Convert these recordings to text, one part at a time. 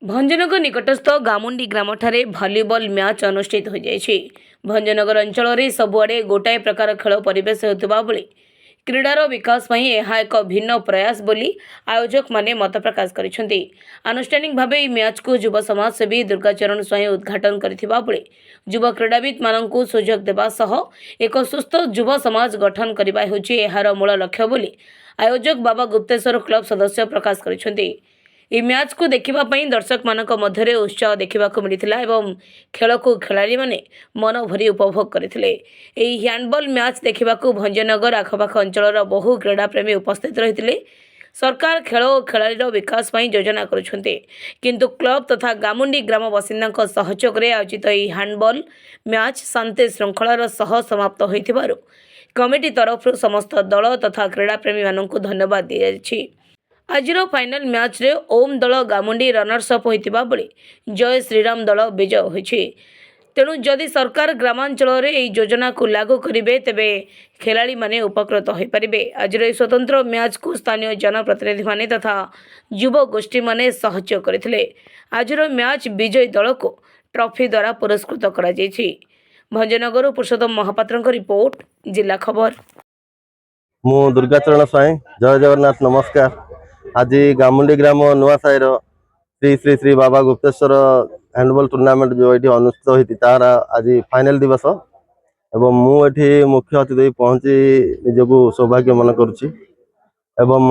Bhanjanagar निकटस्थ गामुंडी ग्रामठारे volleyball match अनुष्ठित हो जाइछि। भंजनगर अंचल में सबुआड़े गोटाए प्रकार खेल परिवेश होता बेले क्रीडार विकास पई यह एक भिन्न प्रयास बोली आयोजक माने मत प्रकाश करिसेंति। आनुष्ठानिक भाव मैच को युव समाजसेवी दुर्गाचरण स्वयं उद्घाटन करथिबा बेले युव क्रीड़ाविद माननकु सुजोग देबा सह एक सुस्थ युव समाज गठन करबा होछि एहार मूल लक्ष्य बोली आयोजक बाबा गुप्तेश्वर क्लब सदस्य प्रकाश करिसेंति। मैच को देखा दर्शक मान मध्य उत्साह देखा मिलता एवं खेल को खेलाड़ी मैंने मन भरी उपभोग करते। हैंडबॉल मैच देखा भंजनगर आखपाख अंचल बहु क्रीड़ाप्रेमी उपस्थित रही। सरकार खेल और खेलाड़ी विकास योजना किंतु क्लब तथा गामुंडी ग्राम बासिंदा सहयोग में आयोजित हैंडबॉल मैच शांति श्रृंखलार सह समाप्त होइथिबारु कमिटी तरफ समस्त दल तथा क्रीड़ाप्रेमी माननकु धन्यवाद दी जायछि। आजिर फाइनल मैच रे ओम दल गामुंडी रनर्स अप होइतिबा बेले जय श्रीराम दल विजय होइछि। तेणु जदि सरकार ग्रामांचल रे एई योजना को लागू करिवे तेबे खेलाड़ी माने उपकृत होई परिबे। आजिर एई स्वतंत्र मैच को स्थानीय जनप्रतिनिधि माने तथा युव गोष्ठी माने सहयोग करथिले। आजिर मैच विजयी दल को ट्रॉफी द्वारा पुरस्कृत करा जायछि। भंजनगर पुरुषोत्तम महापात्रଙ୍କ रिपोर्ट जिला खबर। मु दुर्गाचरण स्वाई जय जगन्नाथ नमस्कार। आज गामुंडी ग्राम नुआ साहिर श्री श्री श्री बाबा गुप्तेश्वर हैंडबॉल टूर्नामेंट जो ये अनुष्ठित होती तार आज फाइनल दिवस एवं मुझे मुख्य अतिथि पहुंची निजक सौभाग्य मन करुच्ची।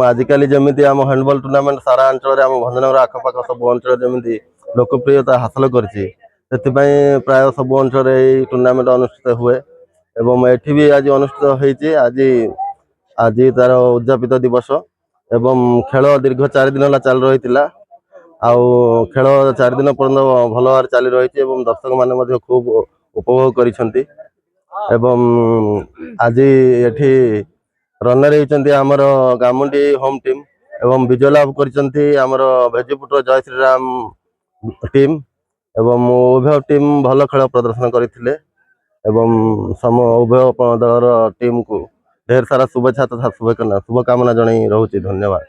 आजिकल जमी आम हैंडबॉल टूर्नामेंट सारा अंचल आम भंजनगर आखपाख सब अंचल जमी लोकप्रियता हासिल करछि प्राय सब अंचल टूर्नामेंट अनुष्ठित हुए एवं एठी भी आज अनुष्ठित होती। आज तार उद्यापित दिवस एवं खेल दीर्घ 4 दिन चल रही खेल 4 दिन पर्यटन भल भाव चली रही दर्शक मैंने खूब उपभोग करिसेंति। आज एठी रनर होती आमर गामुंडी होम टीम एवं विजय लाभ करछंती आमर भेजीपुटर जय श्रीराम टीम एवं उभय टीम भल खेल प्रदर्शन करथिले उभय दलर टीम को ढेर सारा शुभेच्छा तथा शुभकामना जणाई रहुछि। धन्यवाद।